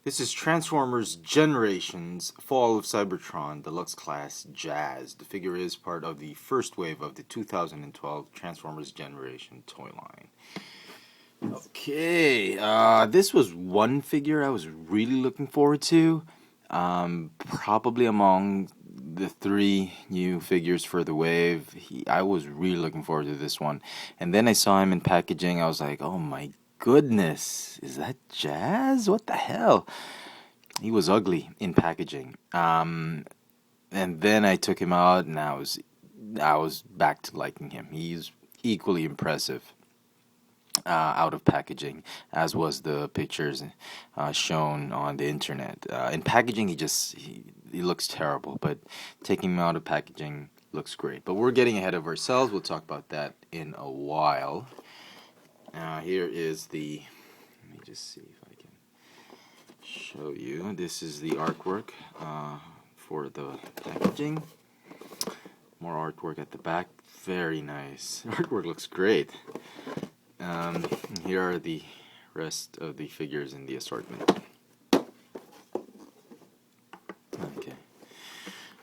This is Transformers Generations Fall of Cybertron Deluxe Class Jazz. The figure is part of the first wave of the 2012 Transformers Generation toy line. Okay, this was one figure I was really looking forward to. Probably among the three new figures for the wave, I was really looking forward to this one. And then I saw him in packaging. I was like, oh my goodness, is that Jazz? What the hell? He was ugly in packaging. And then I took him out, and I was back to liking him. He's equally impressive out of packaging, as was the pictures shown on the internet. In packaging, he looks terrible, but taking him out of packaging looks great. But we're getting ahead of ourselves. We'll talk about that in a while. Here is the, let me just see if I can show you. This is the artwork for the packaging. More artwork at the back. Very nice. Artwork looks great. Here are the rest of the figures in the assortment. Okay.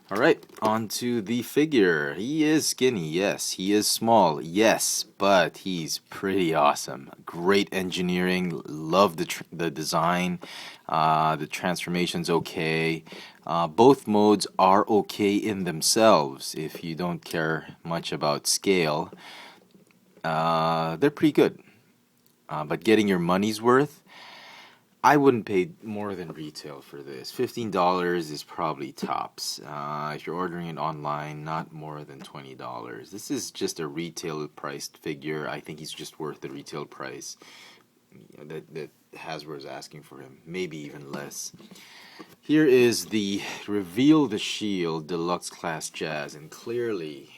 Alright, on to the figure. He is skinny, yes. He is small, yes. But he's pretty awesome. Great engineering. Love the design. The transformation's okay. Both modes are okay in themselves. If you don't care much about scale, they're pretty good. But getting your money's worth, I wouldn't pay more than retail for this. $15 is probably tops. If you're ordering it online, not more than $20. This is just a retail priced figure. I think he's just worth the retail price that Hasbro is asking for him. Maybe even less. Here is the Reveal the Shield Deluxe Class Jazz, and clearly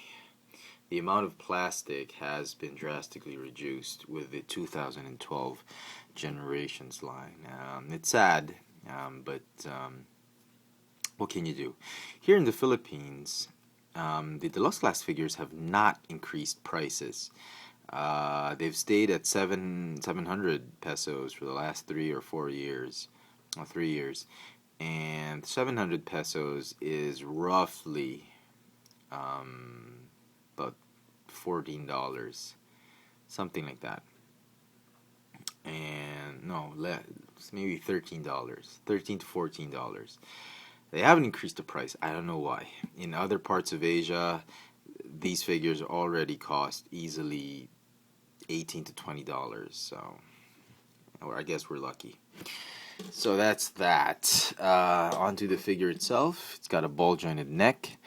the amount of plastic has been drastically reduced with the 2012 Generations line. It's sad, but what can you do? Here in the Philippines, the deluxe class figures have not increased prices. They've stayed at 700 pesos for the last 3 or 4 years, or 3 years, and 700 pesos is roughly about $14, something like that. And no, maybe $13, $13 to $14. They haven't increased the price. I don't know why. In other parts of Asia, these figures already cost easily $18 to $20. So, or I guess we're lucky. So that's that. Onto the figure itself. It's got a ball jointed neck,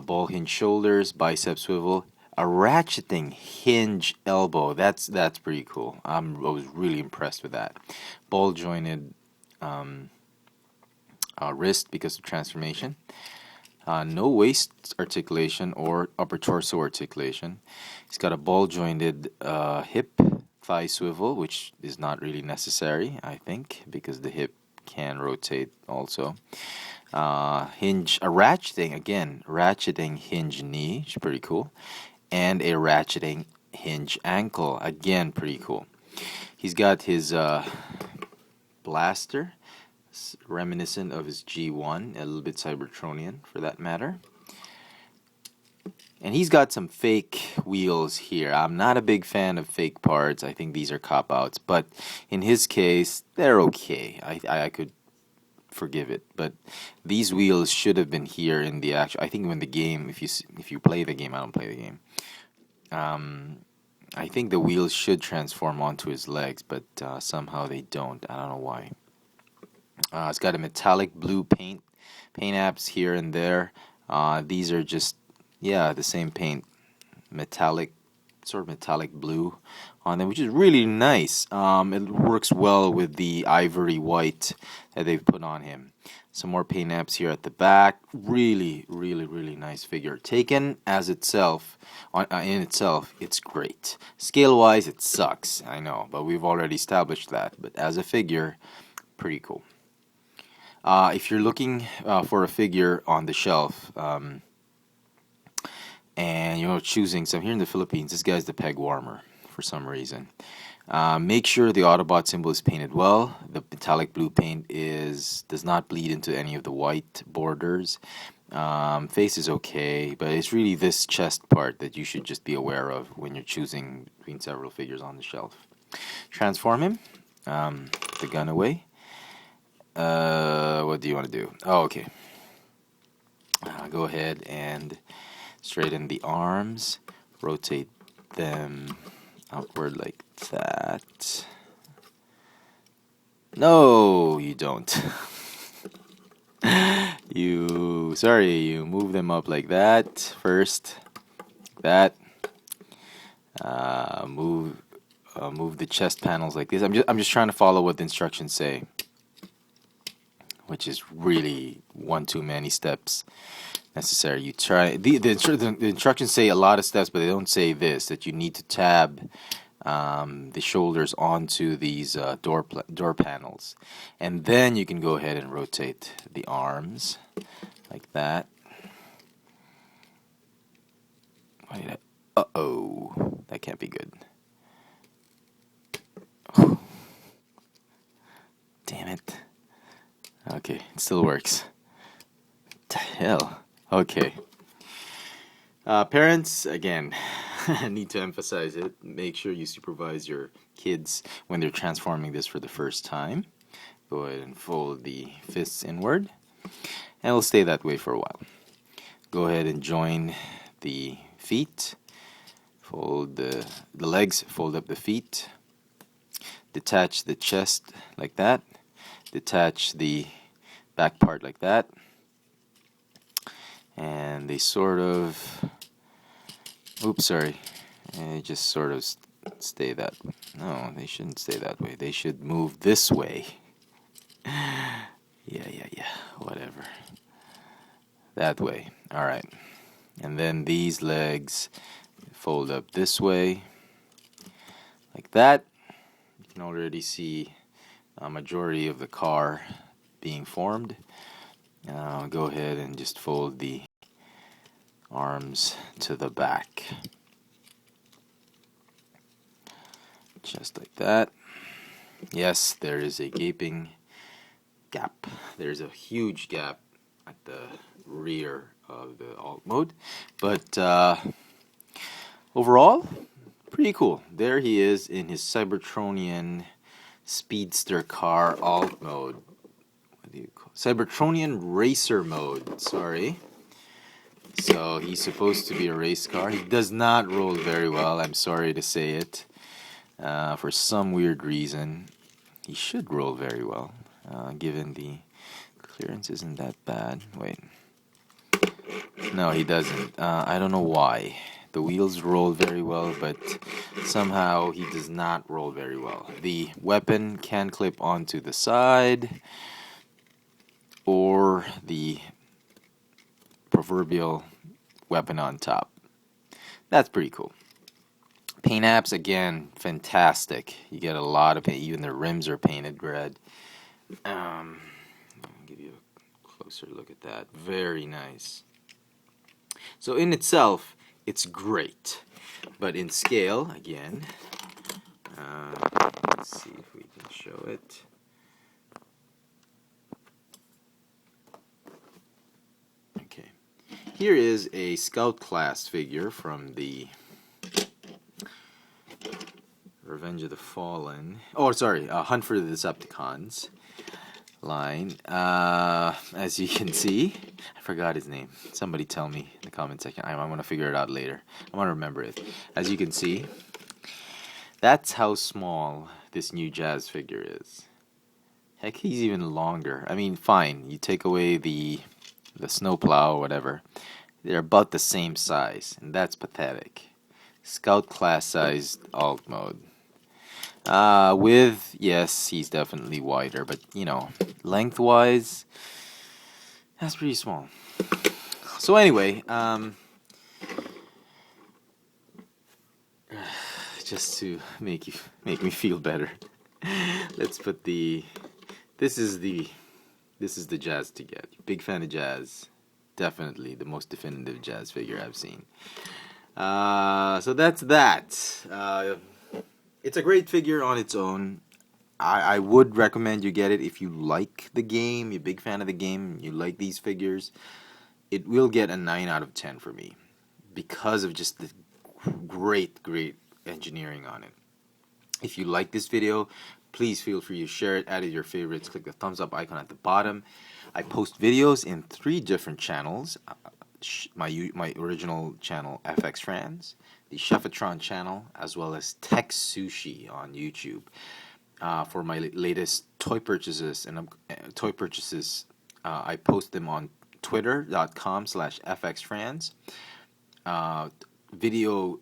ball hinge shoulders, bicep swivel, a ratcheting hinge elbow. That's pretty cool. I was really impressed with that. Ball jointed wrist because of transformation. No waist articulation or upper torso articulation. He's got a ball jointed hip thigh swivel, which is not really necessary, I think, because the hip can rotate also. Hinge, a ratcheting hinge knee, which is pretty cool. And a ratcheting hinge ankle, again pretty cool. He's got his blaster, reminiscent of his G1, a little bit Cybertronian for that matter. And he's got some fake wheels here. I'm not a big fan of fake parts. I think these are cop-outs, but in his case, they're okay. I could forgive it, but these wheels should have been here in the actual. I think when the game, if you play the game, I don't play the game. I think the wheels should transform onto his legs, but somehow they don't. I don't know why. It's got a metallic blue paint apps here and there. These are just the same paint, sort of metallic blue on them, which is really nice. It works well with the ivory white that they've put on him. Some more paint apps here at the back. Really, really, really nice figure. Taken as itself, in itself, it's great. Scale-wise, it sucks, I know, but we've already established that. But as a figure, pretty cool. If you're looking for a figure on the shelf, and you're choosing some, here in the Philippines, this guy's the peg warmer for some reason. Make sure the Autobot symbol is painted well. The metallic blue paint does not bleed into any of the white borders. Face is okay, but it's really this chest part that you should just be aware of when you're choosing between several figures on the shelf. Transform him. Put the gun away. What do you want to do? Oh, okay. Go ahead and straighten the arms. Rotate them upward like that. No, you don't. You move them up like that first. Like that. Move the chest panels like this. I'm just trying to follow what the instructions say, which is really one too many steps necessary. You try the instructions say a lot of steps, but they don't say this, that you need to tab the shoulders onto these door panels, and then you can go ahead and rotate the arms like that. Uh-oh, that can't be good. Damn it. Okay, it still works. What the hell? Okay. Parents, again, I need to emphasize it. Make sure you supervise your kids when they're transforming this for the first time. Go ahead and fold the fists inward, and it'll stay that way for a while. Go ahead and join the feet. Fold the legs, fold up the feet. Detach the chest like that. Detach the back part like that. And they sort of, just sort of stay that way. No, they shouldn't stay that way. They should move this way. Yeah, whatever. That way. All right. And then these legs fold up this way, like that. You can already see a majority of the car being formed. Go ahead and just fold the arms to the back. Just like that. Yes, there is a gaping gap. There's a huge gap at the rear of the alt mode. But overall, pretty cool. There he is in his Cybertronian speedster car alt mode. What do you call it? Cybertronian racer mode, sorry. So he's supposed to be a race car. He does not roll very well, I'm sorry to say it. For some weird reason, he should roll very well, given the clearance isn't that bad. Wait. No, he doesn't. I don't know why. The wheels roll very well, but somehow he does not roll very well. The weapon can clip onto the side, or the proverbial weapon on top. That's pretty cool. Paint apps, again, fantastic. You get a lot of paint. Even the rims are painted red. I'll give you a closer look at that. Very nice. So in itself, it's great. But in scale, again, let's see if we can show it. Okay. Here is a Scout class figure from the Revenge of the Fallen. Oh, sorry, Hunt for the Decepticons line. As you can see, I forgot his name. Somebody tell me in the comment section. I'm going to figure it out later. I want to remember it. As you can see, that's how small this new Jazz figure is. Heck, he's even longer. I mean, fine, you take away the snowplow or whatever. They're about the same size, and that's pathetic. Scout class sized alt mode. Yes, he's definitely wider, but lengthwise, that's pretty small. So anyway, just to make me feel better, let's put this is the Jazz to get. Big fan of Jazz, definitely the most definitive Jazz figure I've seen. So that's that. It's a great figure on its own. I would recommend you get it if you like the game, you're a big fan of the game, you like these figures. It will get a 9 out of 10 for me because of just the great engineering on it. If you like this video, please feel free to share it, add it to your favorites, click the thumbs up icon at the bottom. I post videos in 3 different channels. My original channel, FX Friends, the Chefitron channel, as well as Tech Sushi on YouTube. For my latest toy purchases I post them on twitter.com/fxfriends. Video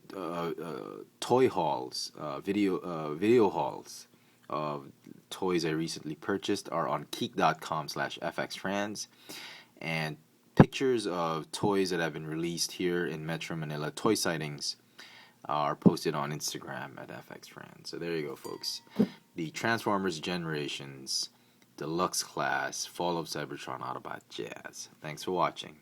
toy hauls, video hauls of toys I recently purchased are on keek.com/fxfriends, and pictures of toys that have been released here in Metro Manila, toy sightings, are posted on Instagram at fxfriends. So there you go, folks. The Transformers Generations Deluxe Class Fall of Cybertron Autobot Jazz. Thanks for watching.